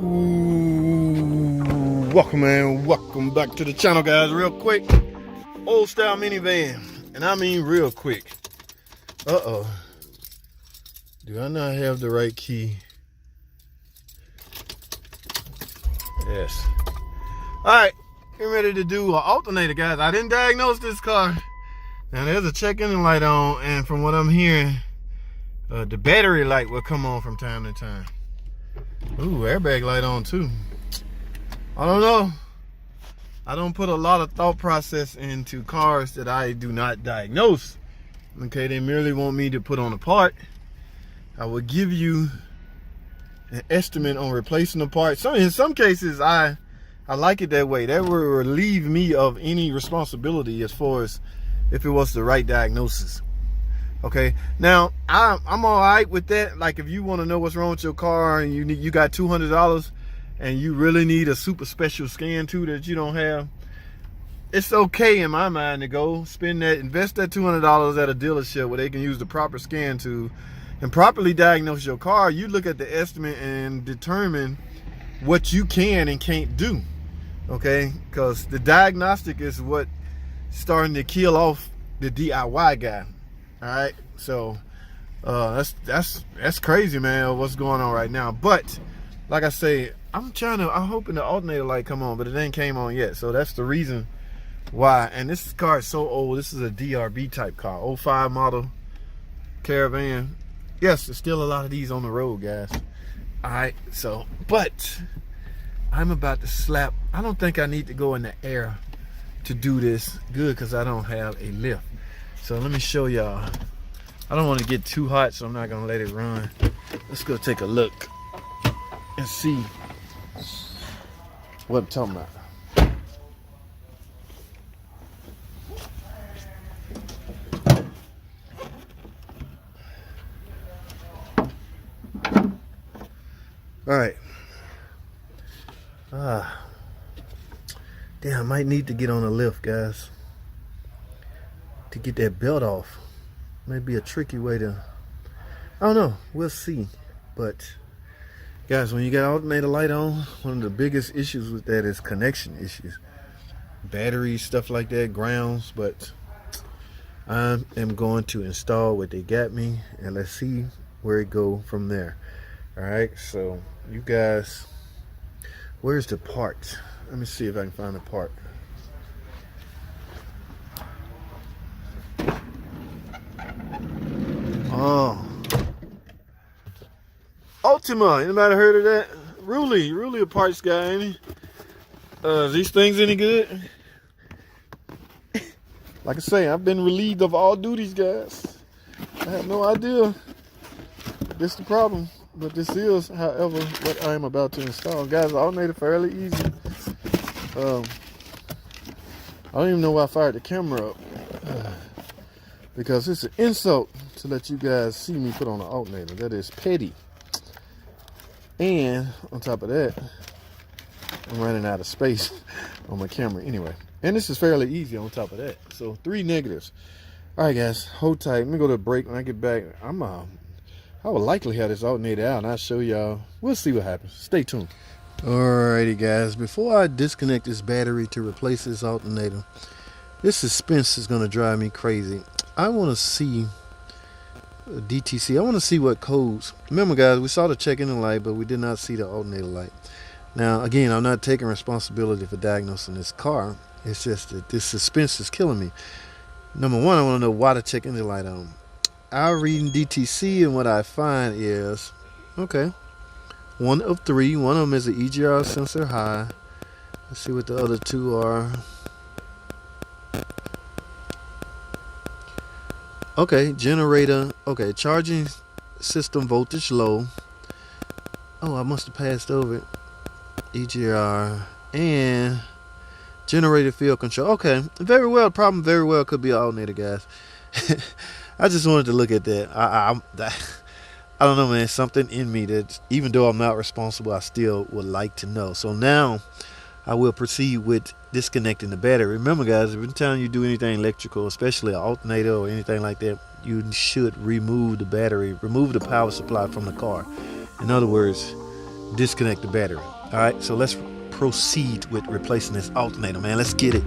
Ooh, welcome back to the channel, guys. Real quick, old style minivan, and I mean real quick. Do I not have the right key? Yes. All right, getting ready to do an alternator, guys. I didn't diagnose this car. Now there's a check engine light on, and from what I'm hearing, the battery light will come on from time to time. Ooh, airbag light on too. I don't know. I don't put a lot of thought process into cars that I do not diagnose. Okay, they merely want me to put on a part. I will give you an estimate on replacing the part. In some cases, I like it that way. That will relieve me of any responsibility as far as if it was the right diagnosis. Okay, now I'm all right with that. Like, if you want to know what's wrong with your car and you got $200 and you really need a super special scan tool that you don't have, it's okay in my mind to go spend that, invest that $200 at a dealership where they can use the proper scan tool and properly diagnose your car. You look at the estimate and determine what you can and can't do. Okay, because the diagnostic is what starting to kill off the DIY guy. All right, so that's crazy, man, what's going on right now. But like I say, I'm hoping the alternator light come on, but it ain't came on yet. So that's the reason why. And this car is so old. This is a DRB type car, 05 model Caravan. Yes, there's still a lot of these on the road, guys. All right, so, but I'm about to slap. I don't think I need to go in the air to do this good because I don't have a lift. So let me show y'all. I don't want to get too hot, so I'm not gonna let it run. Let's go take a look and see what I'm talking about. All right. Damn, I might need to get on a lift, guys, to get that belt off. Maybe a tricky way to, I don't know, we'll see. But guys, when you got alternator light on, one of the biggest issues with that is connection issues, batteries, stuff like that, grounds. But I am going to install what they got me, and let's see where it go from there. All right, so you guys, where's the part? Let me see if I can find the part. Oh, Ultima, anybody heard of that? Really a parts guy, ain't he? Is these things any good? Like I say, I've been relieved of all duties, guys. I have no idea. This is the problem. But this is, however, what I am about to install. Guys, the alternator fairly easy. I don't even know why I fired the camera up. Because it's an insult to let you guys see me put on an alternator. That is petty. And on top of that, I'm running out of space on my camera anyway. And this is fairly easy on top of that. So 3 negatives. All right, guys, hold tight. Let me go to a break. When I get back, I will likely have this alternator out, and I'll show y'all. We'll see what happens. Stay tuned. Alrighty, guys. Before I disconnect this battery to replace this alternator, this suspense is going to drive me crazy. I want to see DTC. I want to see what codes. Remember, guys, we saw the check engine light, but we did not see the alternator light. Now, again, I'm not taking responsibility for diagnosing this car. It's just that this suspense is killing me. Number one, I want to know why the check engine light on. I read in DTC, and what I find is, okay, 1 of 3. One of them is an EGR sensor high. Let's see what the other 2 are. Okay, generator. Okay, charging system voltage low. Oh, I must have passed over it. EGR and generator field control. Okay, very well. Problem very well could be an alternator, guys. I just wanted to look at that. I don't know, man. Something in me that, even though I'm not responsible, I still would like to know. So now I will proceed with disconnecting the battery. Remember, guys, every time you do anything electrical, especially an alternator or anything like that, you should remove the battery, remove the power supply from the car. In other words, disconnect the battery. All right, so let's proceed with replacing this alternator, man. Let's get it.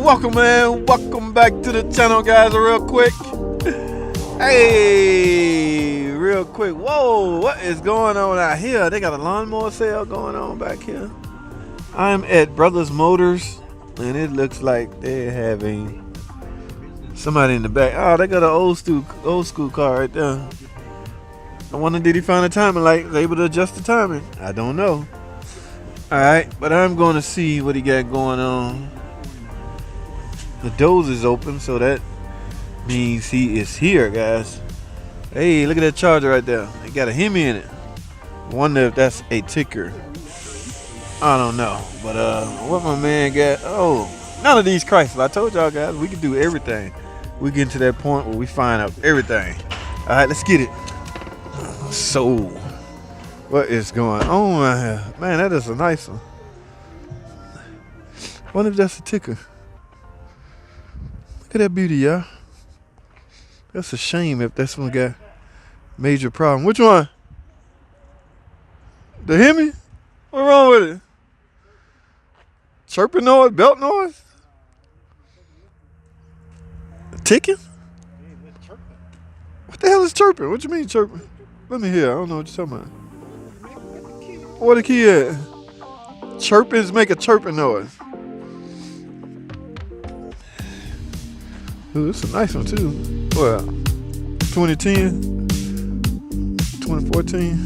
Welcome, man. Welcome back to the channel, guys. Real quick. Hey, real quick. Whoa, what is going on out here? They got a lawnmower sale going on back here. I'm at Brothers Motors, and it looks like they're having somebody in the back. Oh, they got an old school car right there. I wonder, did he find a timing light? Was able to adjust the timing? I don't know. All right, but I'm going to see what he got going on. The doors is open, so that means he is here, guys. Hey, look at that charger right there. It got a Hemi in it. Wonder if that's a ticker. I don't know, but what my man got? Oh, none of these Chrysler. I told y'all, guys, we can do everything. We get to that point where we find out everything. All right, let's get it. So, what is going on here? Man, that is a nice one. I wonder if that's a ticker. Look at that beauty, y'all. That's a shame if that's one got major problem. Which one? The Hemi? What's wrong with it? Chirping noise? Belt noise? Ticking? What the hell is chirping? What you mean chirping? Let me hear. I don't know what you're talking about. Where the key at? Chirpings make a chirping noise. Ooh, this is a nice one too. Well, 2010, 2014.